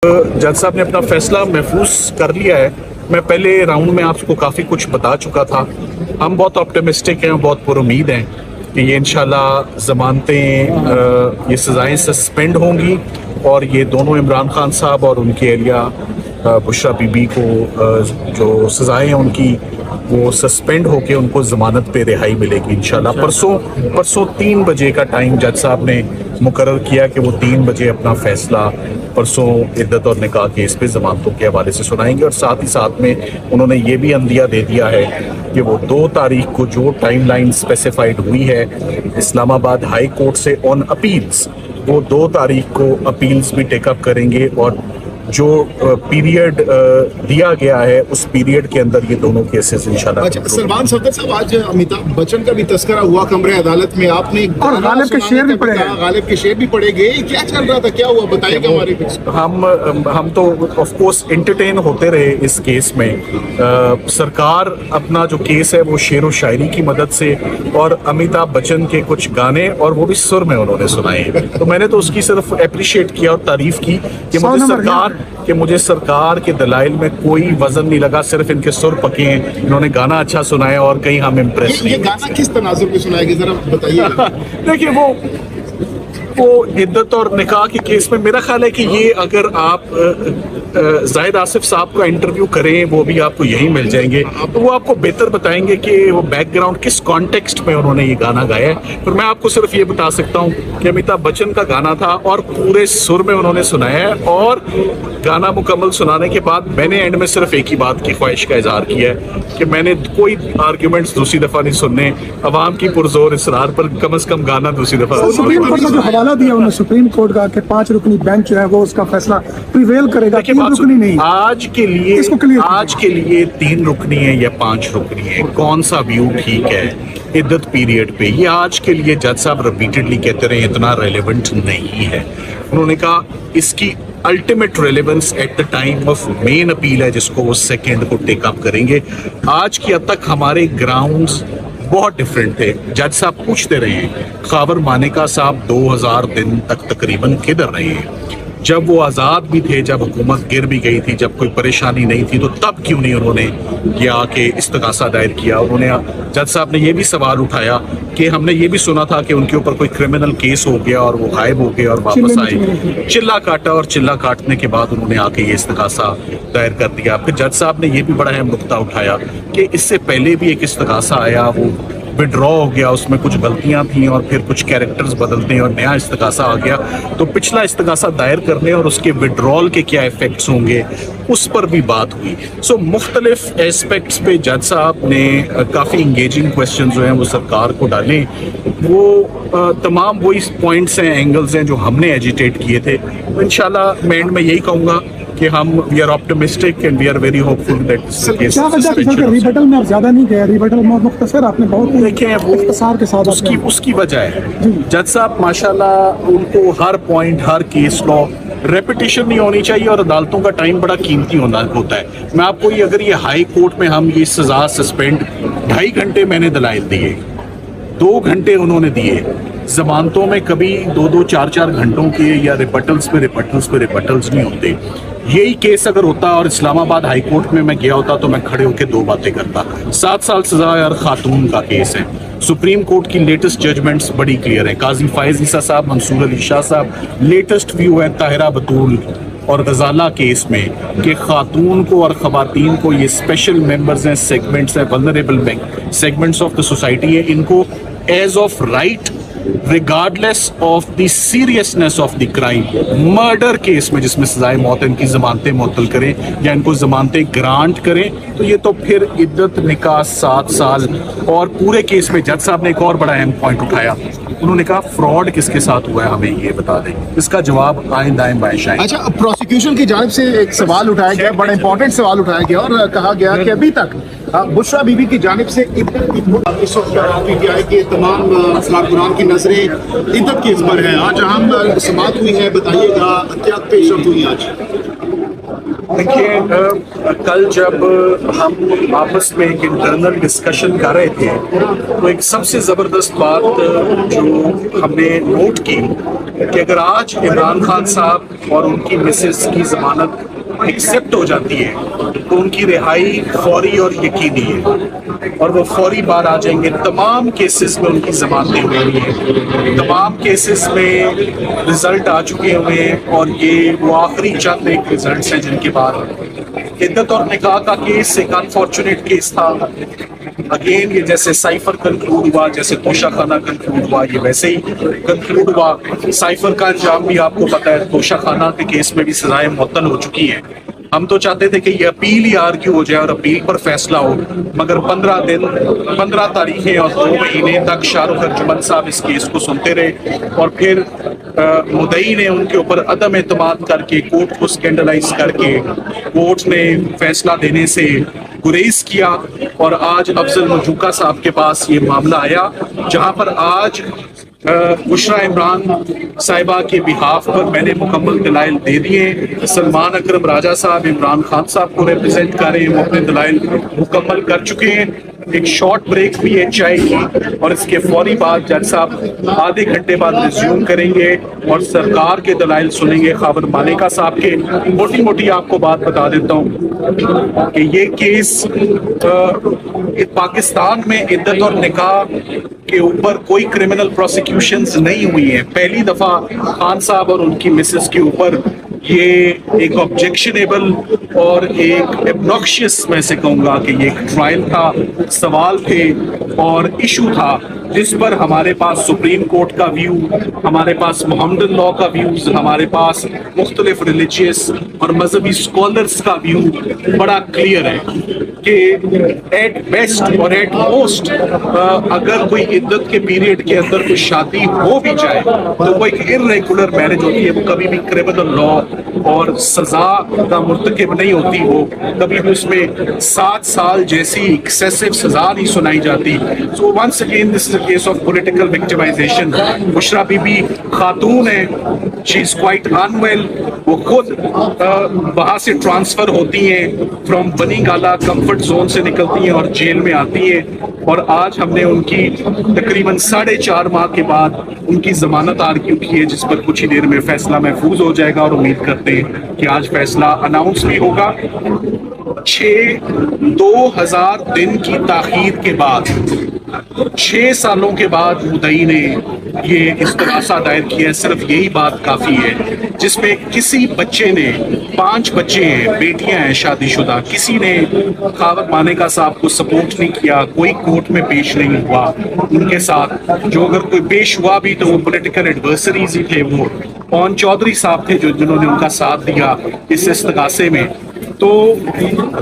जज साहब ने अपना फैसला महफूज कर लिया है। मैं पहले राउंड में आपको काफ़ी कुछ बता चुका था। हम बहुत ऑप्टिमिस्टिक हैं, बहुत पुरुमीद हैं कि ये इंशाल्लाह ज़मानतें ये सज़ाएं सस्पेंड होंगी और ये दोनों इमरान खान साहब और उनकी एहलिया बुशरा बीबी को जो सज़ाएं हैं उनकी वो सस्पेंड होके उनको ज़मानत पे रिहाई मिलेगी इंशाल्लाह। परसों 3 बजे का टाइम जज साहब ने मुकर्रर किया कि वो 3 बजे अपना फैसला परसों इद्दत और निकाह केस पे ज़मानतों के हवाले से सुनाएंगे। और साथ ही साथ में उन्होंने ये भी अंदिया दे दिया है कि वो 2 तारीख को जो टाइमलाइन स्पेसिफाइड हुई है इस्लामाबाद हाई कोर्ट से ऑन अपील्स, वो 2 तारीख को अपील्स भी टेकअप करेंगे और जो पीरियड दिया गया है उस पीरियड के अंदर ये दोनों केसेस इंशाल्लाह। अच्छा, सलमान सफदर साहब, आज अमिताभ बच्चन का भी तस्करा हुआ कमरे अदालत में, आपने और गालिब के शेर भी पढ़े, गालिब के शेर भी पढ़े गए, क्या चल रहा था, क्या हुआ, बताइएगा हमारे कुछ। हम तो ऑफ कोर्स एंटरटेन होते रहे इस केस में। सरकार अपना जो केस है वो शेर व शायरी की मदद से और अमिताभ बच्चन के कुछ गाने और वो भी सुर में उन्होंने सुनाए, तो मैंने तो उसकी सिर्फ अप्रिशिएट किया और तारीफ की कि मुझे सरकार के दलाइल में कोई वजन नहीं लगा, सिर्फ इनके सुर पके हैं, इन्होंने गाना अच्छा सुनाया और कहीं हम इम्प्रेस नहीं। ये गाना किस तनाजुर में सुनाया गया, जरा बताइए। देखिए वो इद्दत और निकाह के केस में मेरा ख्याल है कि ये अगर आप जाहिद आसिफ साहब का इंटरव्यू करें, वो भी आपको यही मिल जाएंगे, तो वो आपको बेहतर बताएंगे कि वो बैकग्राउंड किस कॉन्टेक्स्ट में उन्होंने ये गाना गाया है। पर मैं आपको सिर्फ ये बता सकता हूँ कि अमिताभ बच्चन का गाना था और पूरे सुर में उन्होंने सुनाया है। और गाना मुकम्मल सुनाने के बाद मैंने एंड में सिर्फ एक ही बात की ख्वाहिश का इजहार किया है कि मैंने कोई आर्ग्यूमेंट्स दूसरी दफा नहीं सुनने, अवाम की पुरजोर इसरार पर कम से कम गाना दूसरी दफा। सुप्रीम कोर्ट का जो हवाला दिया उन्होंने सुप्रीम कोर्ट का कि 5 रुकनी बेंच जो है वो उसका फैसला प्रिवेल करेगा, 3 रुकनी नहीं। आज के लिए 3 रुकनी है या 5 रुकनी है, कौन सा व्यू ठीक है इद्दत पीरियड पे, ये आज के लिए जज साहब रिपीटेडली कहते रहे इतना रेलेवेंट नहीं है। उन्होंने कहा इसकी ultimate relevance at the time of main appeal है जिसको वो सेकेंड को टेकअप करेंगे। आज की हद तक हमारे ग्राउंड्स बहुत डिफरेंट थे। जज साहब पूछते रहे खावर मानेका साहब 2000 दिन तक तकरीबन किधर रहे हैं, जब वो आज़ाद भी थे, जब हुकूमत गिर भी गई थी, जब कोई परेशानी नहीं थी, तो तब क्यों नहीं उन्होंने ये आके इस्तगासा दायर किया। उन्होंने जज साहब ने ये भी सवाल उठाया कि हमने ये भी सुना था कि उनके ऊपर कोई क्रिमिनल केस हो गया और वो गायब हो गए और वापस आए, चिल्ला काटा और चिल्ला काटने के बाद उन्होंने आके ये इस्तगासा दायर कर दिया। फिर जज साहब ने ये भी बड़ा अहम नुक्ता उठाया कि इससे पहले भी एक इस्तगासा आया, वो विड्रॉ हो गया, उसमें कुछ गलतियां थी और फिर कुछ कैरेक्टर्स बदलते और नया इस्तगासा आ गया, तो पिछला इस्तगासा दायर करने और उसके विड्रॉल के क्या इफेक्ट्स होंगे उस पर भी बात हुई। सो मुख्तलिफ एस्पेक्ट्स पे जज साहब ने काफ़ी इंगेजिंग क्वेश्चन जो हैं वो सरकार को डाले। वो तमाम वही पॉइंट्स हैं, एंगल्स हैं जो हमने एजिटेट किए थे। तो इंशाल्लाह मैं एंड में यही कहूँगा कि हम we are optimistic and we are very hopeful that rebuttal में आप ज्यादा नहीं गए, रिबटल में मुख्तसर आपने बहुत देखें वो इख्तिसार के साथ उसकी वजह है जज साहब माशाल्लाह उनको हर पॉइंट हर केस लॉ रेपिटेशन नहीं होनी चाहिए और अदालतों का टाइम बड़ा कीमती होता है। मैं आपको ये अगर ये हाई कोर्ट में हम ये सजा सस्पेंड 2.5 घंटे मैंने दलाइल दिए, 2 घंटे उन्होंने दिए, जमानतों में कभी 2-2 4-4 घंटों के या रिपटल्स नहीं होते। यही केस अगर होता और इस्लामाबाद हाई कोर्ट में मैं गया होता तो मैं खड़े होकर 2 बातें करता। 7 साल सजा यार खातून का केस है। सुप्रीम कोर्ट की लेटेस्ट जजमेंट्स बड़ी क्लियर है। काजी फायज ईसा साहब, मंसूर अली शाह साहब, लेटेस्ट व्यू है ताहिरा बतूल और गजाला केस में कि खातून को और खवातीन को ये स्पेशल मेंबर्स हैं, सेगमेंट्स हैं, vulnerable segments of the society है, इनको as of right regardless of the seriousness of the crime, murder case में जिसमें सजाए मौत इनकी जमानतें मुअत्तल करें या इनको जमानतें ग्रांट करें, तो ये तो फिर इद्दत निकाह 7 साल। और पूरे केस में जज साहब ने एक और बड़ा अहम पॉइंट उठाया, उन्होंने कहा फ्रॉड किसके साथ हुआ है हमें ये बता दें, इसका जवाब आए दाएं बाएं शायद। अच्छा, प्रोसिक्यूशन की जानिब से एक सवाल उठाया गया, बड़ा इंपॉर्टेंट सवाल उठाया गया और कहा गया कि अभी तक बुशरा बीबी की जानिब से इद्दत पीटीआई के तमाम कारकुनान की नजरें इद्दत के इस पर है। आज अहम समाअत हुई है, बताइएगा क्या पेश रफ्त हुई आज। देखिए कल जब हम आपस में एक इंटरनल डिस्कशन कर रहे थे तो एक सबसे ज़बरदस्त बात जो हमने नोट की कि अगर आज इमरान खान साहब और उनकी मिसेस की ज़मानत एक्सेप्ट हो जाती है तो उनकी रिहाई फौरी और यकीनी है और वो फौरी बाहर आ जाएंगे। तमाम केसेस में उनकी जमानतें हुई हैं, तमाम केसेस में रिजल्ट आ चुके हुए हैं और ये वो आखिरी चंद एक रिजल्ट हैं जिनके बाद इद्दत और निकाह का केस एक अनफॉर्चुनेट केस था। अगेन ये जैसे साइफर कंक्लूड हुआ, जैसे तोशाखाना कंक्लूड हुआ, ये वैसे ही कंक्लूड हुआ। साइफर का अंजाम भी आपको पता है, तोशाखाना के केस में भी सजाएं मुअत्तल हो चुकी हैं। हम तो चाहते थे कि ये अपील ही आर्ग्यू हो जाए और अपील पर फैसला हो, मगर 15 तारीखें और 2 महीने तक शाहरुख अर्जुमन साहब इस केस को सुनते रहे और फिर मुद्दई ने उनके ऊपर अदम एतमाद करके कोर्ट को स्कैंडलाइज करके कोर्ट ने फैसला देने से गुरेज किया और आज अफजल मजूका साहब के पास ये मामला आया, जहां पर आज बुशरा इमरान साहिबा के बिहाफ पर मैंने मुकम्मल दलाइल दे दिए। सलमान अकरम राजा साहब इमरान खान साहब को रिप्रेजेंट कर रहे हैं, वो अपने दलाइल मुकम्मल कर चुके हैं। एक शॉर्ट ब्रेक भी है चाय की और इसके फौरी बाद जज साहब आधे घंटे बाद रिज्यूम करेंगे और सरकार के दलाइल सुनेंगे खावर मालिका साहब के। मोटी मोटी आपको बात बता देता हूँ कि ये केस पाकिस्तान में इद्दत और निकाह के ऊपर कोई क्रिमिनल प्रोसिक्यूशंस नहीं हुई है। पहली दफा खान साहब और उनकी मिसेस के ऊपर ये एक ऑब्जेक्शनेबल और एक एब्नॉक्शियस मैं से कहूँगा कि ये एक ट्रायल था, सवाल थे और इशू था जिस पर हमारे पास सुप्रीम कोर्ट का व्यू, हमारे पास मोहम्मदन लॉ का व्यूज, हमारे पास मुख्तलिफ रिलीजियस और मजहबी स्कॉलर्स का व्यू बड़ा क्लियर है कि एट बेस्ट और एट मोस्ट अगर कोई इद्दत के पीरियड के अंदर कोई शादी हो भी जाए तो वो एक इर्रेगुलर मैरिज होती है, वो कभी भी क्रिमिनल लॉ और सजा का मुर्तकिब नहीं होती, वो कभी भी उसमें 7 साल जैसी एक्सेसिव सजा नहीं सुनाई जाती। So once again this is a case of political victimisation. Bushra Bibi खातून है, शी इज क्वाइट अनवेल, वो खुद वहां से ट्रांसफर होती हैं फ्रॉम बनी गाला कंफर्ट जोन से निकलती हैं और जेल में आती हैं और आज हमने उनकी तकरीबन 4.5 माह के बाद उनकी जमानत आर्ग्यू की है, जिस पर कुछ ही देर में फैसला महफूज हो जाएगा और उम्मीद करते हैं कि आज फैसला अनाउंस भी होगा। 2000 दिन की ताखीर के बाद 6 सालों के बाद मुद्दई ने ये इस्तग़ासा दायर किया है। सिर्फ यही बात काफी है जिसमें किसी बच्चे ने, 5 बच्चे हैं, बेटियां हैं शादीशुदा, किसी ने खावर मानेका साहब को सपोर्ट नहीं किया, कोई कोर्ट में पेश नहीं हुआ उनके साथ। जो अगर कोई पेश हुआ भी तो वो पॉलिटिकल एडवर्सरीज ही थे, वो पवन चौधरी साहब थे जो जिन्होंने उनका साथ दिया इस इस्तग़ासे में। तो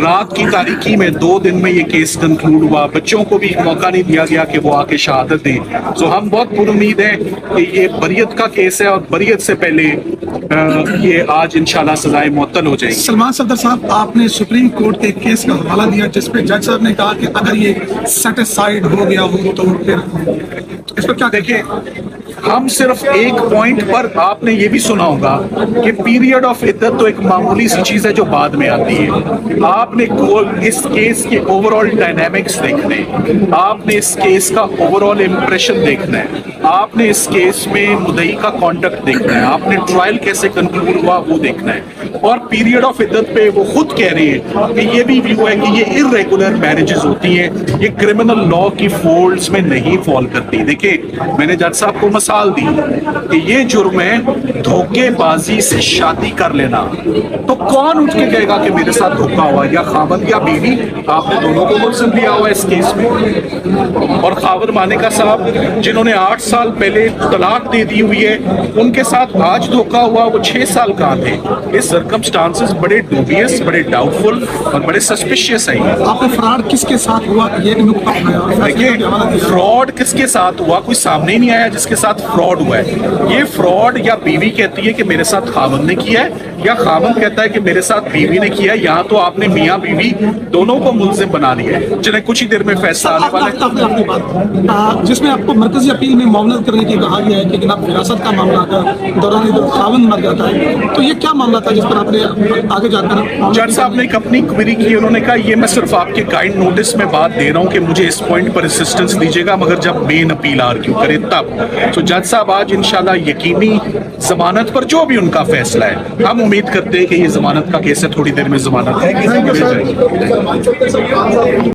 रात की तारीकी में 2 दिन में ये केस कंक्लूड हुआ, बच्चों को भी मौका नहीं दिया गया कि वो आके शहादत दें। तो हम बहुत पुरुम्मीद हैं कि ये बरियत का केस है और बरियत से पहले ये आज इंशाल्लाह सजाएं मुअत्तल हो जाएगी। सलमान सफदर साहब, आपने सुप्रीम कोर्ट के केस का हवाला दिया जिसपे जज साहब ने कहा कि अगर ये सेटिस्फाइड हो गया हो तो फिर इस पर क्या देखिए, हम सिर्फ एक पॉइंट पर आपने ये भी सुना होगा कि पीरियड ऑफ इद्दत तो एक मामूली सी चीज है जो बाद में आती है। आपने इस केस के ओवरऑल डायनामिक्स देखने, आपने इस केस का ओवरऑल इम्प्रेशन देखना है, आपने इस केस में मुद्दई का कॉन्डक्ट देखना है, आपने ट्रायल कैसे कंक्लूड हुआ वो देखना है। और पीरियड ऑफ इद्दत पे वो खुद कह रहे हैं कि ये भी व्यू है कि ये इर्रेगुलर मैरिजेस होती हैं, ये क्रिमिनल लॉ की फोल्ड्स में नहीं फॉल करती। देखिए, मैंने जज साहब को मिसाल दी कि ये जुर्म है धोखेबाजी से शादी कर लेना, तो कौन उठ के कहेगा कि मेरे साथ धोखा हुआ, या खावंद या बीवी, आपने दोनों को मुलजिम लिया हुआ इस केस में। और खावर मानेका साहब जिन्होंने 8 साल पहले तलाक दे दी हुई है, उनके साथ आज धोखा हुआ, वो 6 साल कहाँ थे? इस सर्कमस्टांसेस बड़े डूबियस, बड़े डाउटफुल और बड़े सस्पिशियस है। आपने फ्रॉड किसके साथ हुआ ये नुक्ता बनाया? देखिए, फ्रॉड किसके साथ हुआ कोई सामने ही नहीं आया जिसके साथ फ्रॉड हुआ है। ये फ्रॉड या बीवी कहती है कि मेरे साथ खावंद ने किया है, या खावंद कहता है कि मेरे साथ बीवी ने किया है। यहाँ तो आपने मियाँ बीवी दोनों को मुलजिम बना दिया है, जिन्हें कुछ ही देर में फैसला आने वाला है। अपनी बात जिसमें आपको मरकजी अपील में मामलत करने की कहा गया है कि जनाब विरासत का मामला का दौरान इधर खावंद मर जाता है, तो ये क्या मामला था जिस पर आपने आगे जाकर जज साहब ने एक अपनी क्वेरी की, उन्होंने कहा ये मैं सिर्फ आपके काइंड नोटिस में बात दे रहा हूँ कि मुझे इस पॉइंट पर असिस्टेंस दीजिएगा, मगर जब मेन अपील आर्ग्यू करे तब। तो जज साहब आज इंशाल्लाह यकीनी जमानत पर जो भी उनका फैसला है, हम उम्मीद करते हैं कि ये जमानत का केस है, थोड़ी देर में जमानत है।